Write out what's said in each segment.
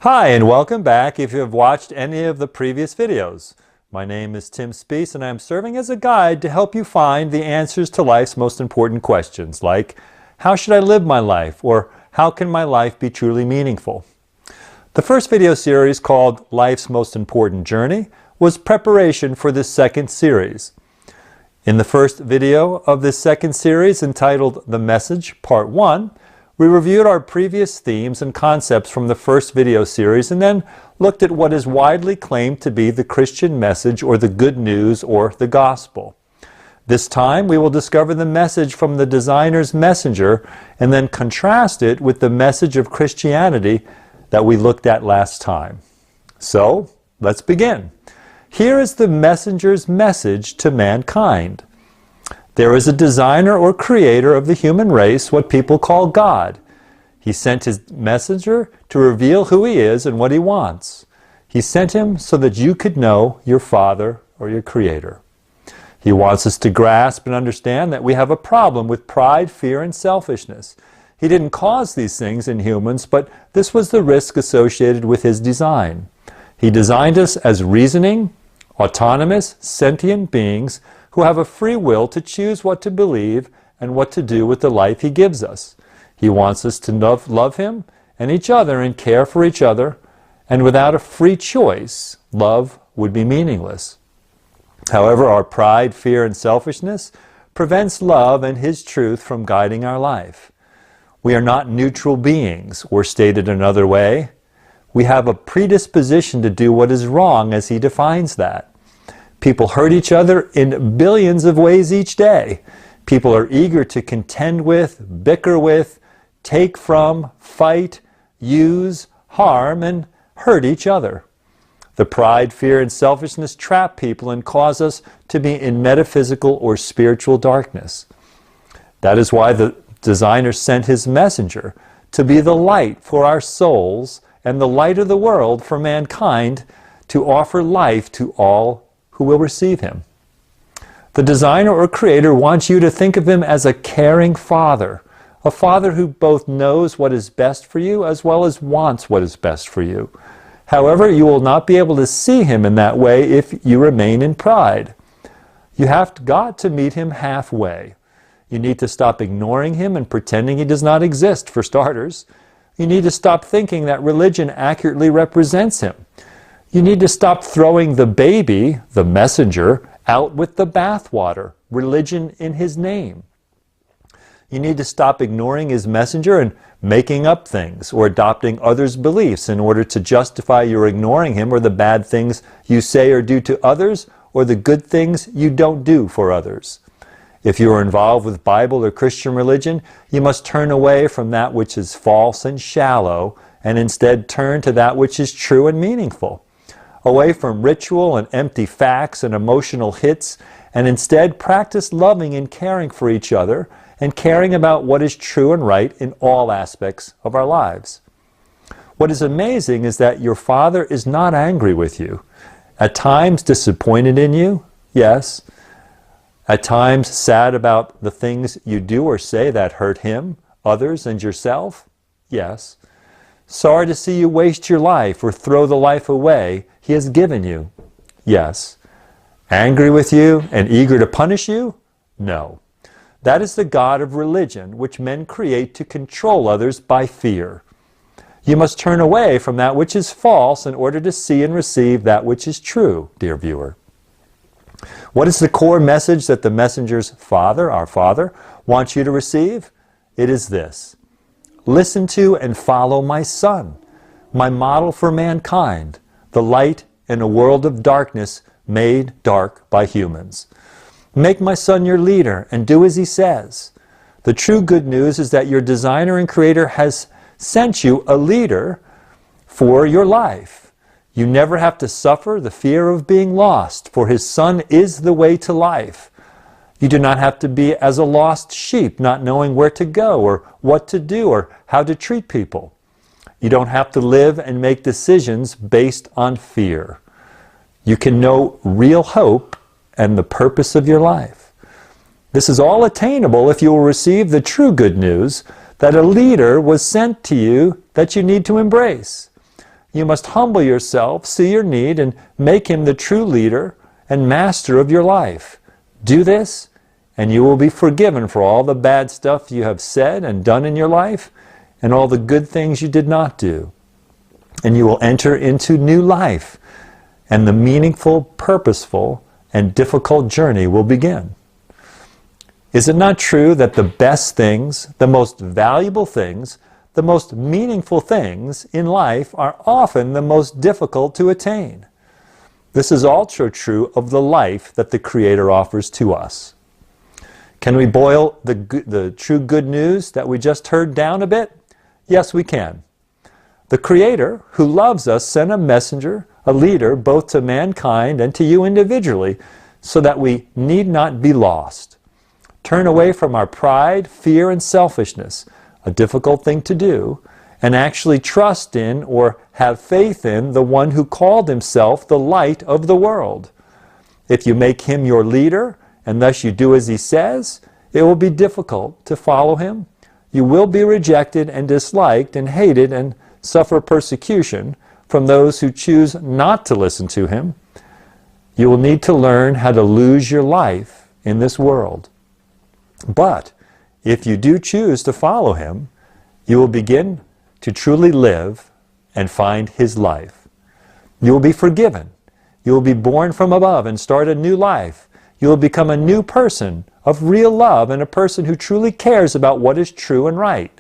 Hi, and welcome back if you have watched any of the previous videos. My name is Tim Spees, and I am serving as a guide to help you find the answers to life's most important questions, like, how should I live my life? Or how can my life be truly meaningful? The first video series, called Life's Most Important Journey, was preparation for this second series. In the first video of this second series, entitled The Message, Part 1, we reviewed our previous themes and concepts from the first video series and then looked at what is widely claimed to be the Christian message, or the good news, or the gospel. This time we will discover the message from the designer's messenger and then contrast it with the message of Christianity that we looked at last time. So, let's begin. Here is the messenger's message to mankind. There is a designer or creator of the human race, what people call God. He sent his messenger to reveal who he is and what he wants. He sent him so that you could know your Father or your Creator. He wants us to grasp and understand that we have a problem with pride, fear, and selfishness. He didn't cause these things in humans, but this was the risk associated with his design. He designed us as reasoning, autonomous, sentient beings who have a free will to choose what to believe and what to do with the life he gives us. He wants us to love him and each other and care for each other, and without a free choice, love would be meaningless. However, our pride, fear, and selfishness prevents love and his truth from guiding our life. We are not neutral beings, or stated another way, we have a predisposition to do what is wrong as he defines that. People hurt each other in billions of ways each day. People are eager to contend with, bicker with, take from, fight, use, harm, and hurt each other. The pride, fear, and selfishness trap people and cause us to be in metaphysical or spiritual darkness. That is why the designer sent his messenger to be the light for our souls and the light of the world for mankind, to offer life to all who will receive him. The designer or creator wants you to think of him as a caring father, a father who both knows what is best for you as well as wants what is best for you. However, you will not be able to see him in that way if you remain in pride. You have got to meet him halfway. You need to stop ignoring him and pretending he does not exist, for starters. You need to stop thinking that religion accurately represents him. You need to stop throwing the baby, the messenger, out with the bathwater, religion in his name. You need to stop ignoring his messenger and making up things or adopting others' beliefs in order to justify your ignoring him, or the bad things you say or do to others, or the good things you don't do for others. If you are involved with Bible or Christian religion, you must turn away from that which is false and shallow and instead turn to that which is true and meaningful. Away from ritual and empty facts and emotional hits, and instead practice loving and caring for each other and caring about what is true and right in all aspects of our lives. What is amazing is that your Father is not angry with you. At times disappointed in you, yes. At times sad about the things you do or say that hurt him, others, and yourself, yes. Sorry to see you waste your life or throw the life away he has given you, yes. Angry with you and eager to punish you? No. That is the God of religion, which men create to control others by fear. You must turn away from that which is false in order to see and receive that which is true, dear viewer. What is the core message that the messenger's Father, our Father, wants you to receive? It is this: listen to and follow my Son, my model for mankind, the light in a world of darkness made dark by humans. Make my Son your leader and do as he says. The true good news is that your designer and creator has sent you a leader for your life. You never have to suffer the fear of being lost, for his Son is the way to life. You do not have to be as a lost sheep, not knowing where to go or what to do or how to treat people. You don't have to live and make decisions based on fear. You can know real hope and the purpose of your life. This is all attainable if you will receive the true good news that a leader was sent to you that you need to embrace. you must humble yourself, see your need, and make Him the true leader and master of your life. Do this, and you will be forgiven for all the bad stuff you have said and done in your life, and all the good things you did not do. And you will enter into new life, and the meaningful, purposeful, and difficult journey will begin. Is it not true that the best things, the most valuable things, the most meaningful things in life are often the most difficult to attain? This is also true of the life that the Creator offers to us. Can we boil the true good news that we just heard down a bit? Yes, we can. The Creator, who loves us, sent a messenger, a leader, both to mankind and to you individually, so that we need not be lost. Turn away from our pride, fear, and selfishness, a difficult thing to do, and actually trust in or have faith in the one who called Himself the light of the world. If you make Him your leader, and thus you do as He says, it will be difficult to follow Him. You will be rejected and disliked and hated and suffer persecution from those who choose not to listen to Him. You will need to learn how to lose your life in this world. But if you do choose to follow Him, you will begin to truly live and find His life. You will be forgiven. You will be born from above and start a new life. You will become a new person of real love and a person who truly cares about what is true and right.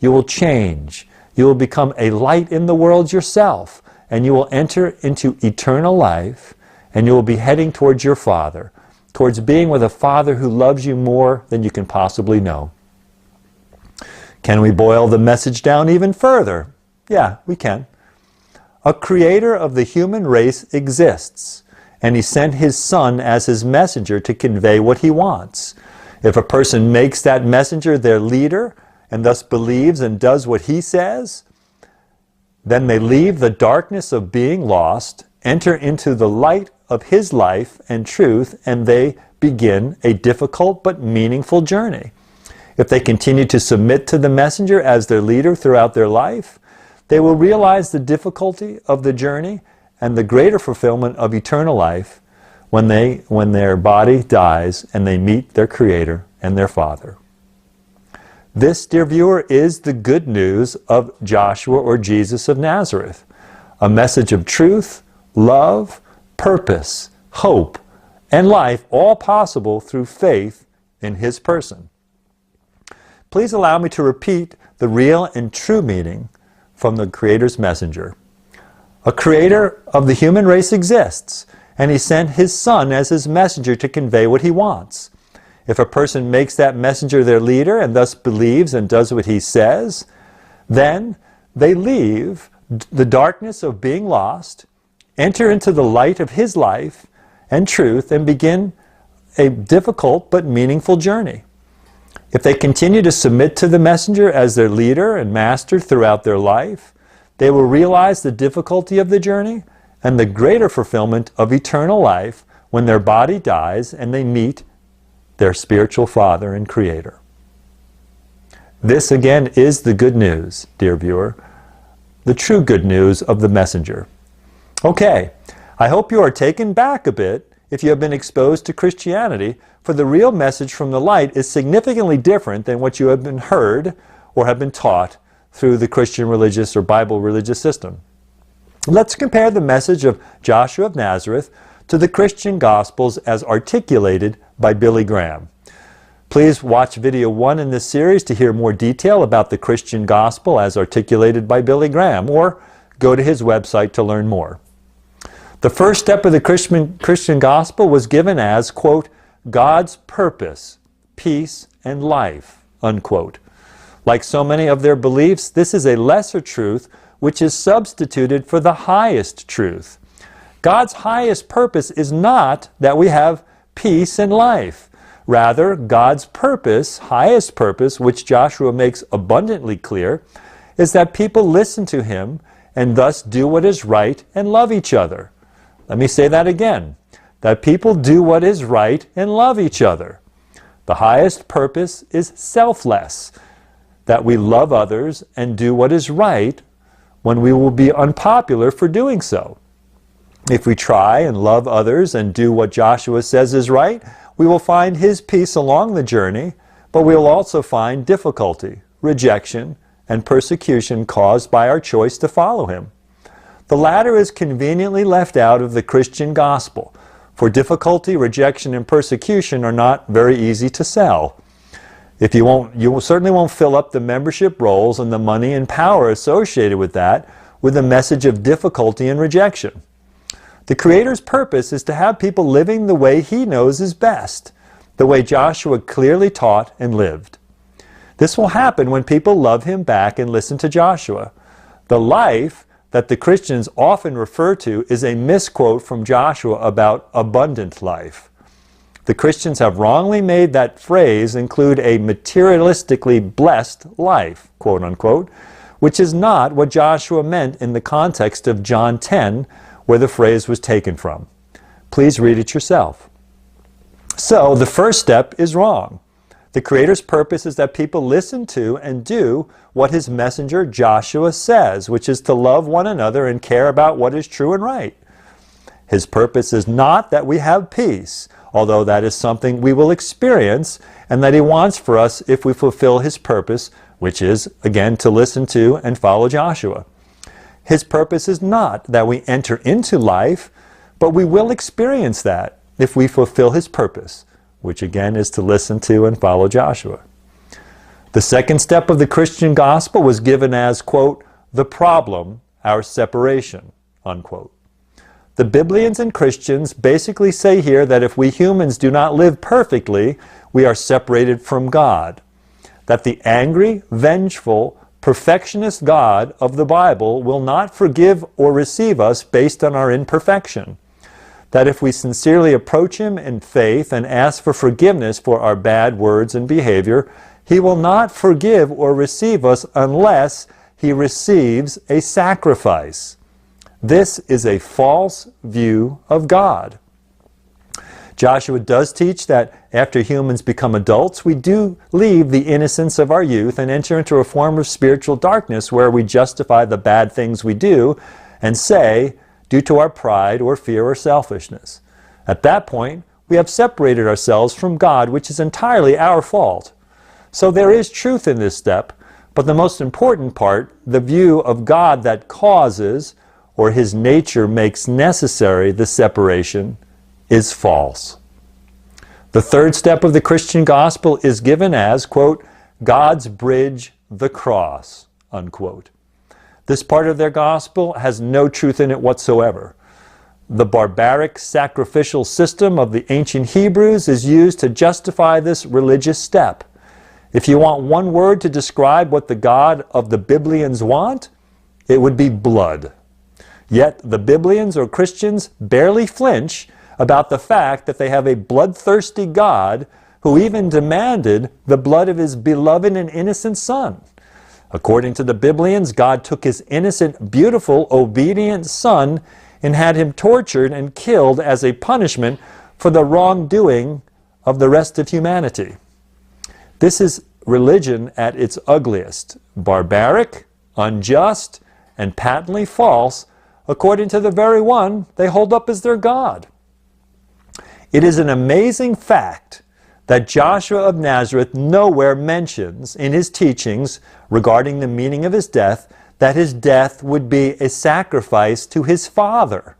You will change. You will become a light in the world yourself, and you will enter into eternal life, and you will be heading towards your Father, towards being with a Father who loves you more than you can possibly know. Can we boil the message down even further? Yeah, we can. A Creator of the human race exists, and He sent His Son as His messenger to convey what He wants. If a person makes that messenger their leader, and thus believes and does what He says, then they leave the darkness of being lost, enter into the light of His life and truth, and they begin a difficult but meaningful journey. If they continue to submit to the messenger as their leader throughout their life, they will realize the difficulty of the journey and the greater fulfillment of eternal life when their body dies and they meet their Creator and their Father. This, dear viewer, is the good news of Joshua or Jesus of Nazareth, a message of truth, love, purpose, hope, and life, all possible through faith in His person. Please allow me to repeat the real and true meaning from the Creator's messenger. A Creator of the human race exists, and He sent His Son as His messenger to convey what He wants. If a person makes that messenger their leader and thus believes and does what He says, then they leave the darkness of being lost, enter into the light of His life and truth, and begin a difficult but meaningful journey. If they continue to submit to the messenger as their leader and master throughout their life, they will realize the difficulty of the journey and the greater fulfillment of eternal life when their body dies and they meet their spiritual Father and Creator. This again is the good news, dear viewer, the true good news of the messenger. Okay, I hope you are taken back a bit if you have been exposed to Christianity, for the real message from the light is significantly different than what you have been heard or have been taught through the Christian religious or Bible religious system. Let's compare the message of Joshua of Nazareth to the Christian Gospels as articulated by Billy Graham. Please watch video 1 in this series to hear more detail about the Christian Gospel as articulated by Billy Graham, or go to his website to learn more. The first step of the Christian Gospel was given as, quote, God's purpose, peace, and life, unquote. Like so many of their beliefs, this is a lesser truth which is substituted for the highest truth. God's highest purpose is not that we have peace and life. Rather, God's purpose, highest purpose, which Joshua makes abundantly clear, is that people listen to Him and thus do what is right and love each other. Let me say that again. That people do what is right and love each other. The highest purpose is selfless, that we love others and do what is right when we will be unpopular for doing so. If we try and love others and do what Joshua says is right, we will find his peace along the journey, but we will also find difficulty, rejection, and persecution caused by our choice to follow him. The latter is conveniently left out of the Christian gospel, for difficulty, rejection, and persecution are not very easy to sell. You certainly won't fill up the membership rolls and the money and power associated with that with a message of difficulty and rejection. The Creator's purpose is to have people living the way he knows is best, the way Joshua clearly taught and lived. This will happen when people love him back and listen to Joshua. The life that the Christians often refer to is a misquote from Joshua about abundant life. The Christians have wrongly made that phrase include a materialistically blessed life, quote unquote, which is not what Joshua meant in the context of John 10, where the phrase was taken from. Please read it yourself. So, the first step is wrong. The Creator's purpose is that people listen to and do what his messenger Joshua says, which is to love one another and care about what is true and right. His purpose is not that we have peace, although that is something we will experience and that he wants for us if we fulfill his purpose, which is, again, to listen to and follow Joshua. His purpose is not that we enter into life, but we will experience that if we fulfill his purpose, which again is to listen to and follow Joshua. The second step of the Christian gospel was given as, quote, the problem, our separation, unquote. The Biblians and Christians basically say here that if we humans do not live perfectly, we are separated from God. That the angry, vengeful, perfectionist God of the Bible will not forgive or receive us based on our imperfection. That if we sincerely approach him in faith and ask for forgiveness for our bad words and behavior, he will not forgive or receive us unless he receives a sacrifice. This is a false view of God. Joshua does teach that after humans become adults, we do leave the innocence of our youth and enter into a form of spiritual darkness where we justify the bad things we do and say, due to our pride or fear or selfishness. At that point, we have separated ourselves from God, which is entirely our fault. So there is truth in this step, but the most important part, the view of God that causes or his nature makes necessary the separation, is false. The third step of the Christian gospel is given as, quote, God's bridge, the cross, unquote. This part of their gospel has no truth in it whatsoever. The barbaric sacrificial system of the ancient Hebrews is used to justify this religious step. If you want one word to describe what the God of the Biblians want, it would be blood. Yet the Biblians or Christians barely flinch about the fact that they have a bloodthirsty God who even demanded the blood of his beloved and innocent Son. According to the Biblians, God took his innocent, beautiful, obedient Son and had him tortured and killed as a punishment for the wrongdoing of the rest of humanity. This is religion at its ugliest, barbaric, unjust, and patently false, according to the very one they hold up as their God. It is an amazing fact that Joshua of Nazareth nowhere mentions in his teachings regarding the meaning of his death that his death would be a sacrifice to his Father.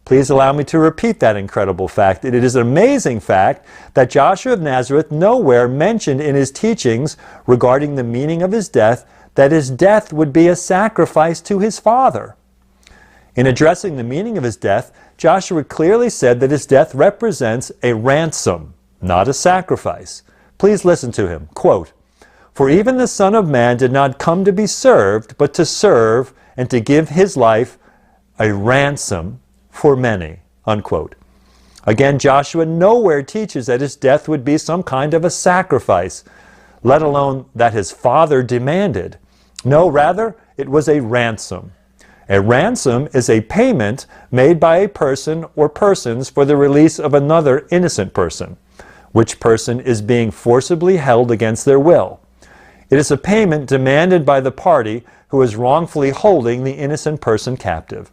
Please allow me to repeat that incredible fact. It is an amazing fact that Joshua of Nazareth nowhere mentioned in his teachings regarding the meaning of his death that his death would be a sacrifice to his Father. In addressing the meaning of his death, Joshua clearly said that his death represents a ransom, not a sacrifice. Please listen to him. Quote, "For even the Son of Man did not come to be served, but to serve and to give his life a ransom for many." Unquote. Again, Joshua nowhere teaches that his death would be some kind of a sacrifice, let alone that his Father demanded. No, rather, it was a ransom. A ransom is a payment made by a person or persons for the release of another innocent person, which person is being forcibly held against their will. It is a payment demanded by the party who is wrongfully holding the innocent person captive.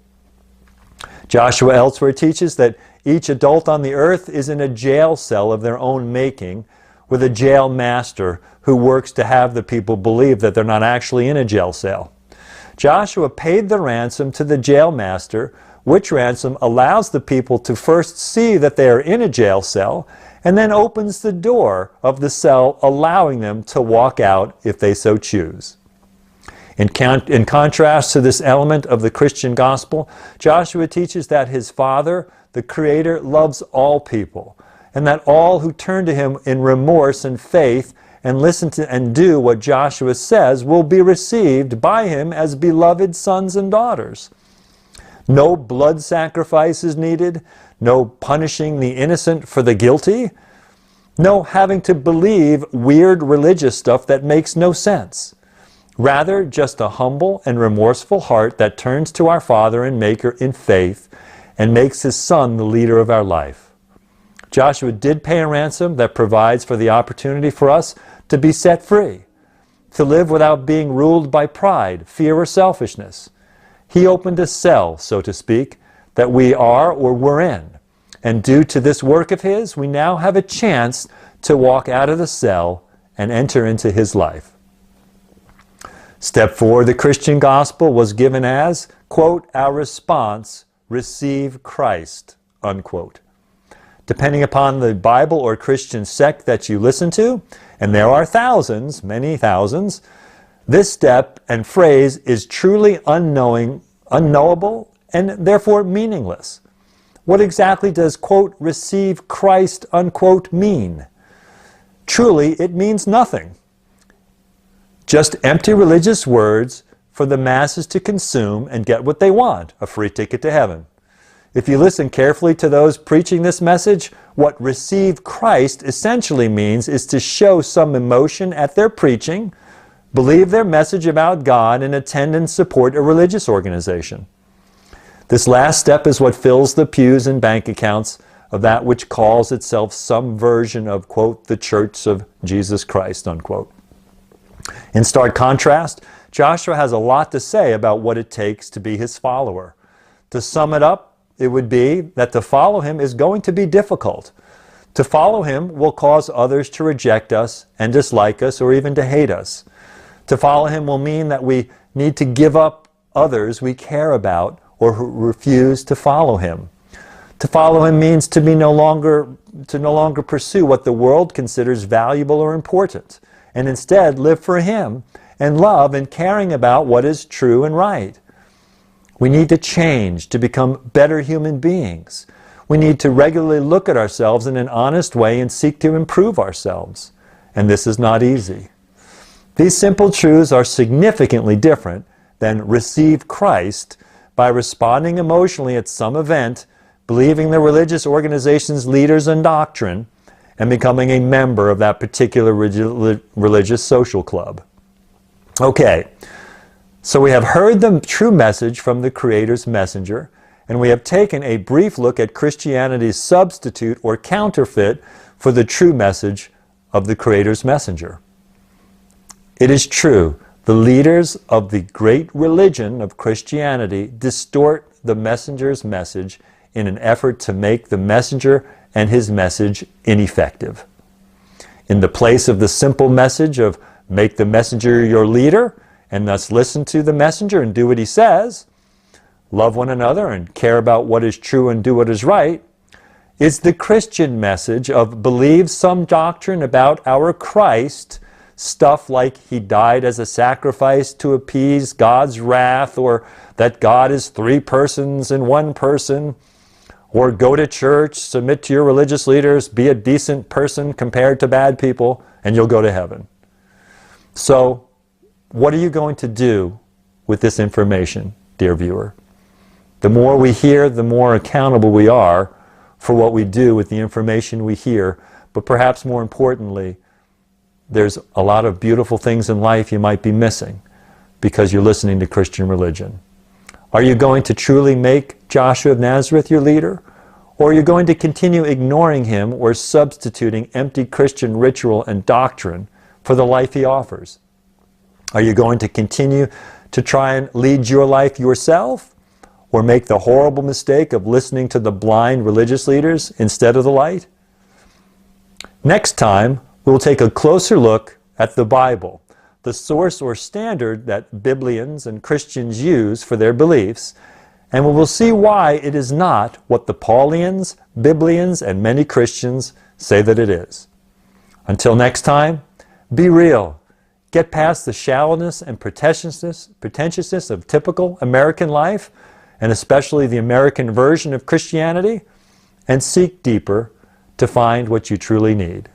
Joshua elsewhere teaches that each adult on the earth is in a jail cell of their own making, with a jail master who works to have the people believe that they're not actually in a jail cell. Joshua paid the ransom to the jail master, which ransom allows the people to first see that they are in a jail cell, and then opens the door of the cell, allowing them to walk out if they so choose. In contrast to this element of the Christian gospel, Joshua teaches that his Father, the Creator, loves all people, and that all who turn to him in remorse and faith and listen to and do what Joshua says will be received by him as beloved sons and daughters. No blood sacrifice is needed, no punishing the innocent for the guilty, no having to believe weird religious stuff that makes no sense. Rather, just a humble and remorseful heart that turns to our Father and Maker in faith and makes his Son the leader of our life. Joshua did pay a ransom that provides for the opportunity for us to be set free, to live without being ruled by pride, fear, or selfishness. He opened a cell, so to speak, that we are or were in. And due to this work of his, we now have a chance to walk out of the cell and enter into his life. Step 4, the Christian gospel was given as, quote, our response, receive Christ, unquote. Depending upon the Bible or Christian sect that you listen to, and there are thousands, many thousands, this step and phrase is truly unknowable, and therefore meaningless. What exactly does, quote, receive Christ, unquote, mean? Truly, it means nothing. Just empty religious words for the masses to consume and get what they want, a free ticket to heaven. If you listen carefully to those preaching this message, what receive Christ essentially means is to show some emotion at their preaching, believe their message about God, and attend and support a religious organization. This last step is what fills the pews and bank accounts of that which calls itself some version of, quote, the Church of Jesus Christ, unquote. In stark contrast, Joshua has a lot to say about what it takes to be his follower. To sum it up, it would be that to follow him is going to be difficult. To follow him will cause others to reject us and dislike us or even to hate us. To follow him will mean that we need to give up others we care about or who refuse to follow him. To follow him means to no longer pursue what the world considers valuable or important, and instead live for him and love and caring about what is true and right. We need to change to become better human beings. We need to regularly look at ourselves in an honest way and seek to improve ourselves. And this is not easy. These simple truths are significantly different than receive Christ by responding emotionally at some event, believing the religious organization's leaders and doctrine, and becoming a member of that particular religious social club. Okay. So we have heard the true message from the Creator's messenger, and we have taken a brief look at Christianity's substitute or counterfeit for the true message of the Creator's messenger. It is true, the leaders of the great religion of Christianity distort the messenger's message in an effort to make the messenger and his message ineffective. In the place of the simple message of make the messenger your leader, and thus listen to the messenger and do what he says, love one another and care about what is true and do what is right, is the Christian message of believe some doctrine about our Christ, stuff like he died as a sacrifice to appease God's wrath, or that God is three persons in one person, or go to church, submit to your religious leaders, be a decent person compared to bad people, and you'll go to heaven. So, what are you going to do with this information, dear viewer? The more we hear, the more accountable we are for what we do with the information we hear. But perhaps more importantly, there's a lot of beautiful things in life you might be missing because you're listening to Christian religion. Are you going to truly make Joshua of Nazareth your leader? Or are you going to continue ignoring him or substituting empty Christian ritual and doctrine for the life he offers? Are you going to continue to try and lead your life yourself, or make the horrible mistake of listening to the blind religious leaders instead of the light? Next time, we'll take a closer look at the Bible, the source or standard that Biblians and Christians use for their beliefs, and we will see why it is not what the Paulians, Biblians, and many Christians say that it is. Until next time, be real. Get past the shallowness and pretentiousness of typical American life, and especially the American version of Christianity, and seek deeper to find what you truly need.